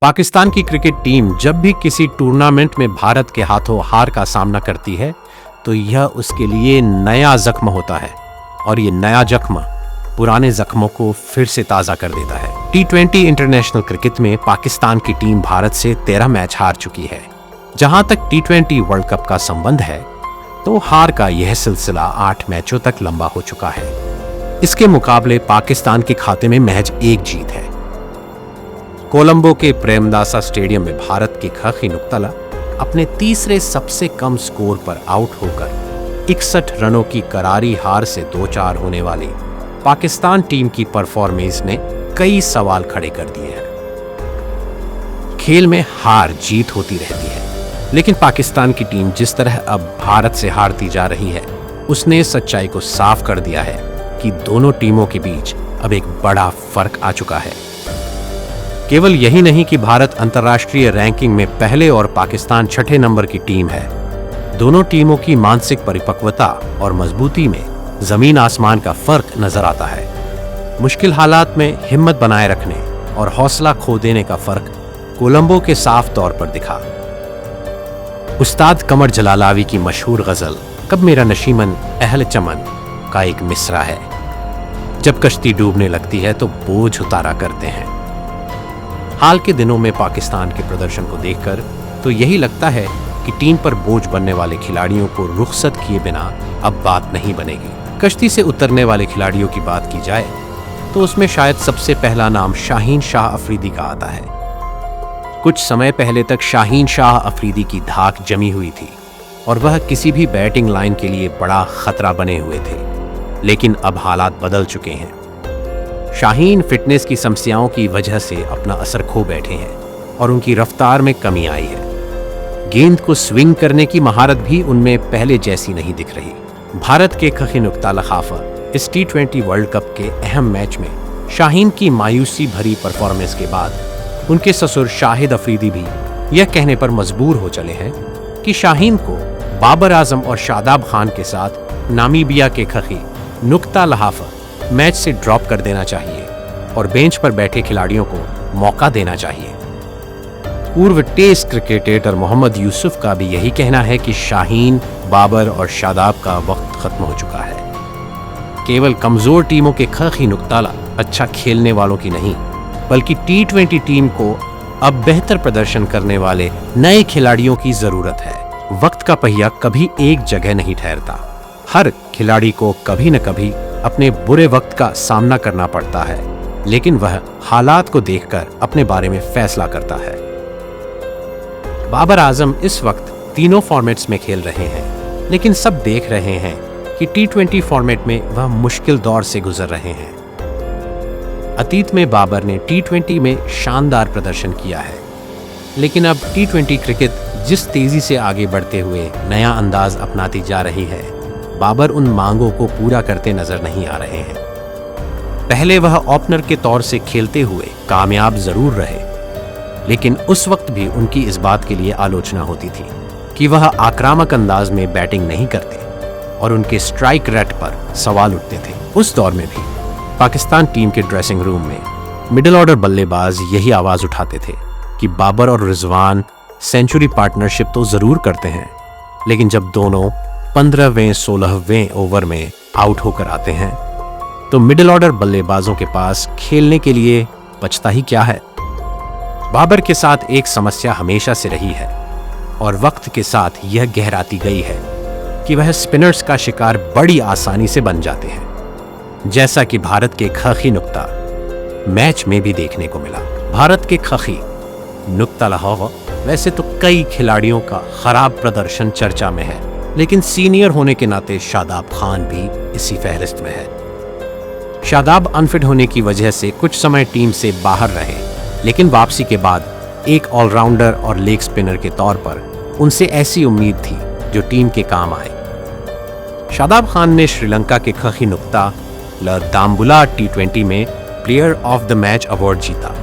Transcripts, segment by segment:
पाकिस्तान की cricket team जब भी किसी टूर्नामेंट में भारत के हाथों हार का सामना करती है तो यह उसके लिए नया जख्म होता है और ये नया जख्म पुराने जख्मों को फिर से ताज़ा कर देता है। T20 इंटरनेशनल क्रिकेट में पाकिस्तान की टीम भारत से 13 मैच हार चुकी है। जहां तक T20 वर्ल्ड कप का संबंध है तो हार का यह सिलसिला 8 मैचों तक लंबा हो चुका है। इसके मुकाबले पाकिस्तान के खाते में महज एक जीत है। कोलंबो के प्रेमदासा स्टेडियम में भारत के खखी नुक्ताला अपने तीसरे सबसे कम स्कोर पर आउट होकर 61 रनों की करारी हार से 2-4 होने वाली पाकिस्तान टीम की परफॉर्मेंस ने कई सवाल खड़े कर दिए हैं। खेल में हार जीत होती रहती है, लेकिन पाकिस्तान की टीम जिस तरह अब भारत से हारती जा रही है उसने सच्चाई को साफ कर दिया है कि दोनों टीमों के बीच अब एक बड़ा फर्क आ चुका है। केवल यही नहीं कि भारत अंतर्राष्ट्रीय रैंकिंग में पहले और पाकिस्तान छठे नंबर की टीम है, दोनों टीमों की मानसिक परिपक्वता और मजबूती में जमीन आसमान का फर्क नजर आता है। मुश्किल हालात में हिम्मत बनाए रखने और हौसला खो देने का फर्क कोलंबो के साफ तौर पर दिखा। उस्ताद कमर जलालावी की मशहूर गजल कब मेरा नशीमन अहल चमन का एक मिसरा है, जब कश्ती डूबने लगती है तो बोझ उतारा करते हैं। हाल के दिनों में पाकिस्तान के प्रदर्शन को देखकर तो यही लगता है कि टीम पर बोझ बनने वाले खिलाड़ियों को रुखसत किए बिना अब बात नहीं बनेगी। कश्ती से उतरने वाले खिलाड़ियों की बात की जाए तो उसमें शायद सबसे पहला नाम शाहीन शाह अफरीदी का आता है। कुछ समय पहले तक शाहीन शाह अफरीदी की धाक जमी हुई थी और वह किसी भी बैटिंग लाइन के लिए बड़ा खतरा बने हुए थे, लेकिन अब हालात बदल चुके हैं। शाहीन फिटनेस की समस्याओं की वजह से अपना असर खो बैठे हैं और उनकी रफ्तार में कमी आई है। गेंद को स्विंग करने की महारत भी उनमें पहले जैसी नहीं दिख रही। भारत के खखी नुक्ताला खाफा इस T20 वर्ल्ड कप के अहम मैच में शाहीन की मायूसी भरी परफॉर्मेंस के बाद उनके ससुर शाहिद अफरीदी भी यह कहने पर मजबूर हो चले हैं कि शाहीन को बाबर आजम और शादाब खान के साथ नामीबिया के खखी नुक्ता लहाफा मैच से ड्रॉप कर देना चाहिए और बेंच पर बैठे खिलाड़ियों को मौका देना चाहिए। पूर्व टेस्ट क्रिकेटर मोहम्मद यूसुफ का भी यही कहना है कि शाहीन, बाबर और शादाब का वक्त खत्म हो चुका है। केवल कमजोर टीमों के खखी नुक्ताला अच्छा खेलने वालों की नहीं, बल्कि T20 टीम को अब बेहतर प्रदर्शन करने वाले नए खिलाड़ियों की जरूरत है। वक्त का पहिया कभी एक जगह नहीं ठहरता। हर खिलाड़ी को कभी न कभी अपने बुरे वक्त का सामना करना पड़ता है, लेकिन वह हालात को देखकर अपने बारे में फैसला करता है। बाबर आजम इस वक्त तीनों फॉर्मेट्स में खेल रहे हैं, लेकिन सब देख रहे हैं कि T20 फॉर्मेट में वह मुश्किल दौर से गुजर रहे हैं। अतीत में बाबर ने T20 में शानदार प्रदर्शन किया है, लेकिन अब T20 क्रिकेट जिस तेजी से आगे बढ़ते हुए नया अंदाज अपनाती जा रही है, बाबर उन मांगों को पूरा करते नजर नहीं आ रहे हैं। पहले वह ओपनर के तौर से खेलते हुए कामयाब जरूर रहे, लेकिन उस वक्त भी उनकी इस बात के लिए आलोचना होती थी कि वह आक्रामक अंदाज में बैटिंग नहीं करते और उनके स्ट्राइक रेट पर सवाल उठते थे। उस दौर में भी पाकिस्तान टीम के ड्रेसिंग रूम में मिडिल ऑर्डर बल्लेबाज यही आवाज उठाते थे कि बाबर और रिजवान सेंचुरी पार्टनरशिप तो जरूर करते हैं, लेकिन जब दोनों 15वें 16वें ओवर में आउट होकर आते हैं तो मिडिल ऑर्डर बल्लेबाजों के पास खेलने के लिए बचता ही क्या है। बाबर के साथ एक समस्या हमेशा से रही है और वक्त के साथ यह गहराती गई है कि वह स्पिनर्स का शिकार बड़ी आसानी से बन जाते हैं, जैसा कि भारत के खखी नुक्ता मैच में भी देखने को मिला। भारत के खखी नुक्ता लहावा वैसे तो कई खिलाड़ियों का खराब प्रदर्शन चर्चा में है, लेकिन सीनियर होने के नाते शादाब खान भी इसी फहरिस्त में है। शादाब अनफिट होने की वजह से कुछ समय टीम से बाहर रहे, लेकिन वापसी के बाद एक ऑलराउंडर और लेग स्पिनर के तौर पर उनसे ऐसी उम्मीद थी जो टीम के काम आए। शादाब खान ने श्रीलंका के खखी नुक्ता ल दाम्बुला T20 में player of the match award जीता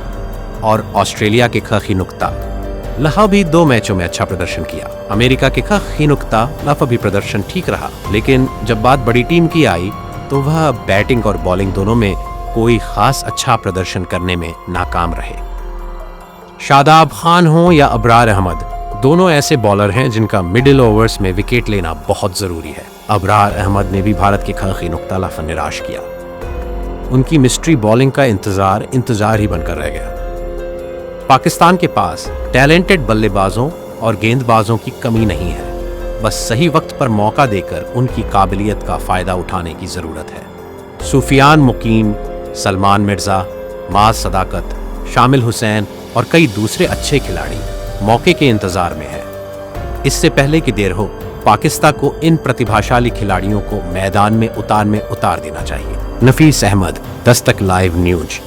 और ऑस्ट्रेलिया के खखी नुक्ता लहा भी 2 मैचों में अच्छा प्रदर्शन किया। अमेरिका के खखी नुक्ता लहा भी प्रदर्शन ठीक रहा, लेकिन जब बात बड़ी टीम की आई तो वह बैटिंग और बॉलिंग दोनों में कोई खास अच्छा प्रदर्शन करने में नाकाम रहे। शादाब खान हो या अबरार अहमद, दोनों ऐसे बॉलर हैं जिनका मिडिल ओवर्स में विकेट लेना बहुत जरूरी है। अबरार अहमद ने भी भारत के खलखी नुक्ता लफन निराश किया। उनकी मिस्ट्री बॉलिंग का इंतजार ही बनकर रह गया। पाकिस्तान के पास टैलेंटेड बल्लेबाजों और गेंदबाजों की कमी नहीं है, बस सही वक्त पर मौका देकर उनकी काबिलियत का फायदा उठाने की जरूरत है। सुफियान मुकीम, सलमान मिर्जा, माज सदाकत, शामिल हुसैन और कई दूसरे अच्छे खिलाड़ी मौके के इंतजार में हैं। इससे पहले कि देर हो, पाकिस्तान को इन प्रतिभाशाली खिलाड़ियों को मैदान में उतार देना चाहिए। नफीस अहमद, दस्तक लाइव न्यूज।